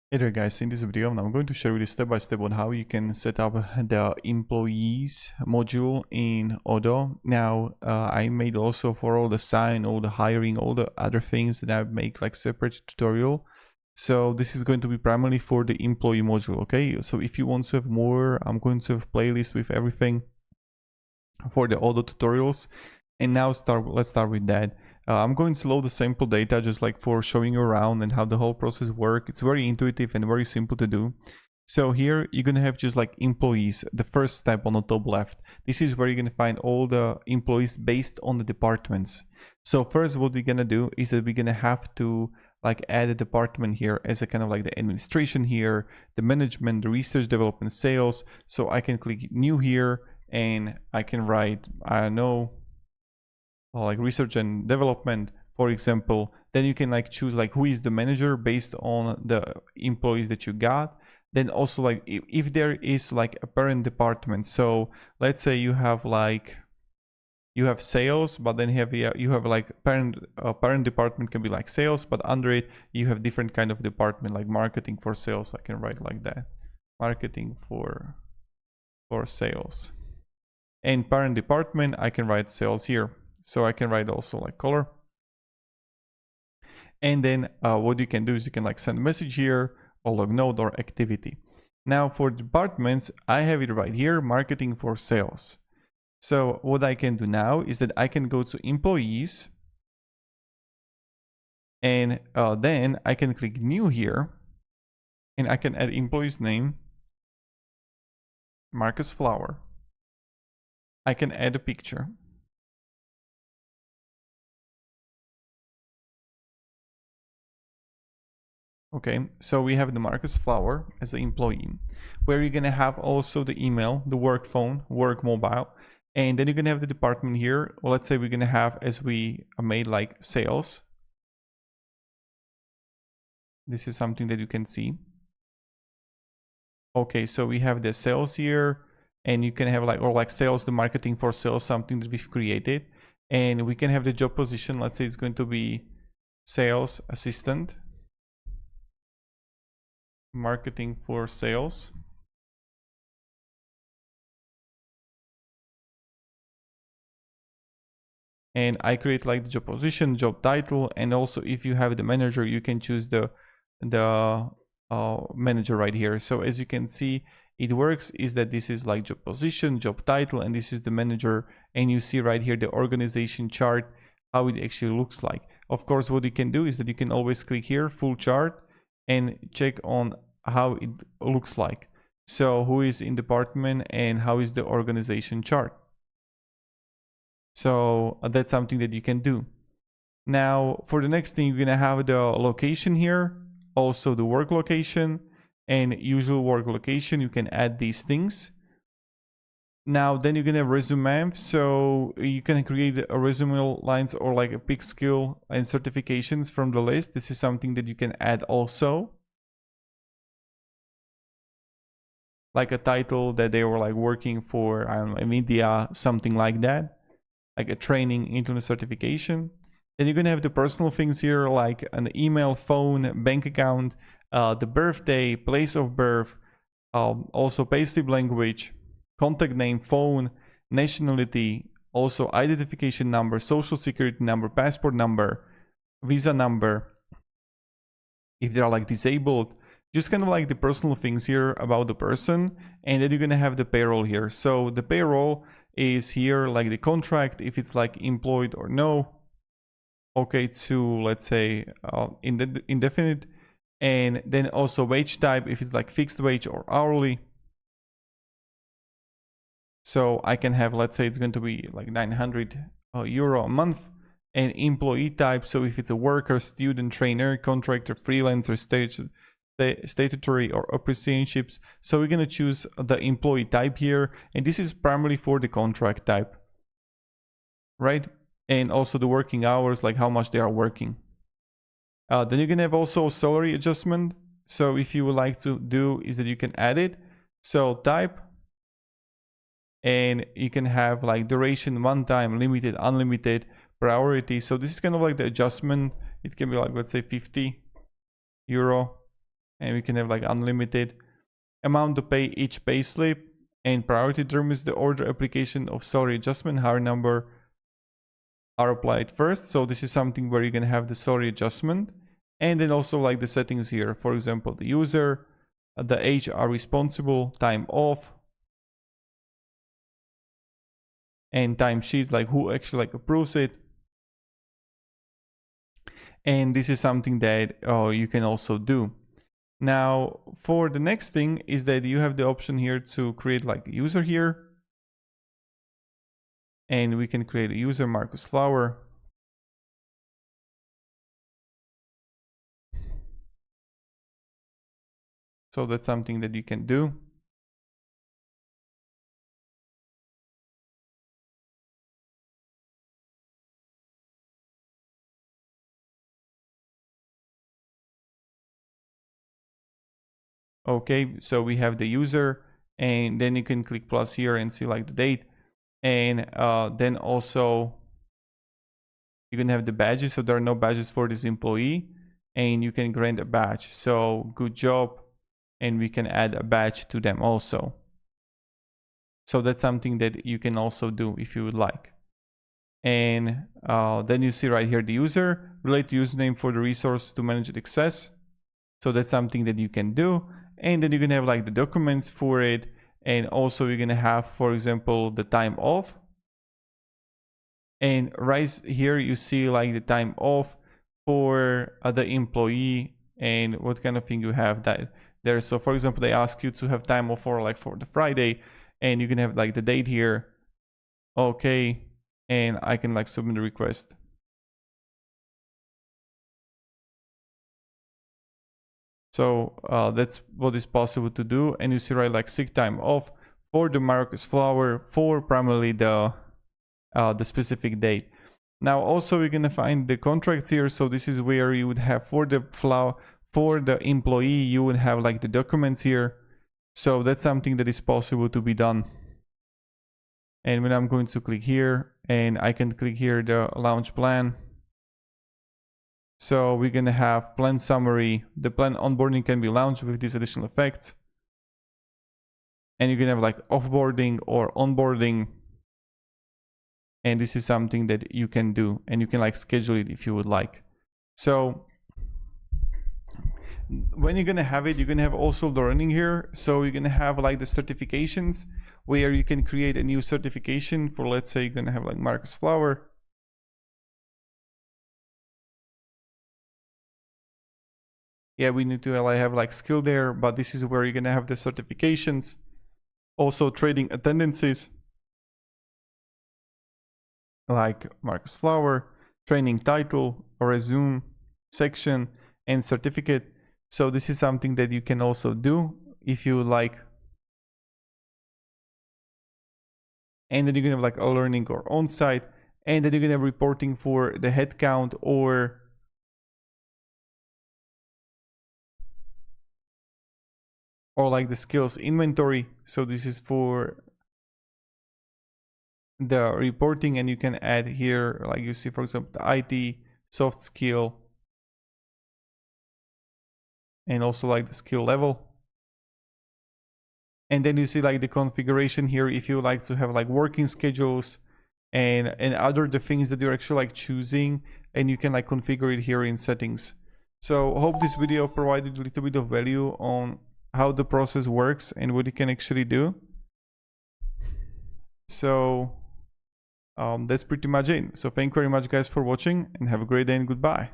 Hey there guys, in this video I'm going to show you step by step on how you can set up the employees module in Odoo. Now I made also for all the sign, all the hiring, all the other things that I make like separate tutorial. So this is going to be primarily for the employee module, okay? So if you want to have more, I'm going to have playlist with everything for the Odoo tutorials. And now let's start with that. I'm going to load the sample data just like for showing you around and how the whole process works. It's very intuitive and very simple to do. So here you're going to have just like employees, the first step on the top left. This is where you're going to find all the employees based on the departments. So first what we're going to do is that we're going to have to like add a department here as a kind of like the administration here, the management, the research development, sales. So I can click new here and I can write, I don't know, like research and development, for example. Then you can like choose like who is the manager based on the employees that you got. Then also like if there is like a parent department, so let's say you have sales, but then you have like parent department can be like sales, but under it you have different kind of department like marketing for sales. I can write like that, marketing for sales. And parent department, I can write sales here. So I can write also like color. And then what you can do is you can like send a message here or log node or activity. Now for departments, I have it right here, marketing for sales. So what I can do now is that I can go to employees and then I can click new here and I can add employee's name, Marcus Flower. I can add a picture. Okay, so we have the Marcus Flower as an employee, where you're gonna have also the email, the work phone, work mobile, and then you're gonna have the department here. Well, let's say we're gonna have, as we made like sales. This is something that you can see. Okay, so we have the sales here, and you can have like, or like sales, the marketing for sales, something that we've created. And we can have the job position. Let's say it's going to be sales assistant. Marketing for sales. And I create like the job position, job title, and also if you have the manager, you can choose the manager right here. So as you can see, it works is that this is like job position, job title, and this is the manager. And you see right here the organization chart, how it actually looks like. Of course, what you can do is that you can always click here, full chart, and check on how it looks like. So who is in department and how is the organization chart. So that's something that you can do. Now for the next thing, you're gonna have the location here, also the work location and usual work location. You can add these things. Now then you're gonna have resume, so you can create a resume lines or like a pick skill and certifications from the list. This is something that you can add also. Like a title that they were like working for, I don't know, media, something like that, like a training, internet certification. Then you're gonna have the personal things here, like an email, phone, bank account, the birthday, place of birth, also payslip language, contact name, phone, nationality, also identification number, social security number, passport number, visa number, if they're like disabled, just kind of like the personal things here about the person. And then you're gonna have the payroll here. So the payroll is here like the contract, if it's like employed or no. Okay, to let's say indefinite. And then also wage type, if it's like fixed wage or hourly. So I can have, let's say it's going to be like 900 euro a month. And employee type, so if it's a worker, student, trainer, contractor, freelancer, statutory or apprenticeships. So we're going to choose the employee type here, and this is primarily for the contract type, right? And also the working hours, like how much they are working. Then you can have also salary adjustment. So if you would like to do is that you can add it. So type, and you can have like duration, one time, limited, unlimited, priority. So this is kind of like the adjustment. It can be like, let's say 50 euro. and we can have like unlimited amount to pay each pay slip, and priority determines the order application of salary adjustment. Higher number are applied first. So this is something where you can have the salary adjustment, and then also like the settings here. For example, the user, the age are responsible, time off, and time sheets, like who actually like approves it. And this is something that you can also do. Now for the next thing is that you have the option here to create like a user here, and we can create a user, Marcus Flower. So that's something that you can do. Okay, so we have the user, and then you can click plus here and see like the date, and then also you can have the badges. So there are no badges for this employee, and you can grant a badge. So good job, and we can add a badge to them also. So that's something that you can also do if you would like. And then you see right here the user, relate the username for the resource to manage access. So that's something that you can do. And then you can have like the documents for it, and also you're gonna have, for example, the time off. And right here you see like the time off for the employee and what kind of thing you have that there. So for example, they ask you to have time off for like for the Friday, and you can have like the date here. Okay, and I can like submit a request. So that's what is possible to do. And you see right like sick time off for the Marcus Flower for primarily the specific date. Now also we're gonna find the contracts here. So this is where you would have for the employee, you would have like the documents here. So that's something that is possible to be done. And when I'm going to click here, and I can click here the launch plan. So we're gonna have plan summary. The plan onboarding can be launched with these additional effects. And you can have like offboarding or onboarding. And this is something that you can do, and you can like schedule it if you would like. So when you're gonna have it, you're gonna have also learning here. So you're gonna have like the certifications where you can create a new certification for, let's say you're gonna have like Marcus Flower. Yeah, we need to have like skill there, but this is where you're gonna have the certifications. Also trading attendances, like Marcus Flower, training title, resume, section, and certificate. So this is something that you can also do if you like. And then you're gonna have like a learning or on-site, and then you're gonna have reporting for the headcount or like the skills inventory. So this is for the reporting, and you can add here, like you see, for example, the IT, soft skill, and also like the skill level. And then you see like the configuration here if you like to have like working schedules and other the things that you're actually like choosing, and you can like configure it here in settings. So hope this video provided a little bit of value on how the process works and what you can actually do. So that's pretty much it. So thank you very much guys for watching, and have a great day and goodbye.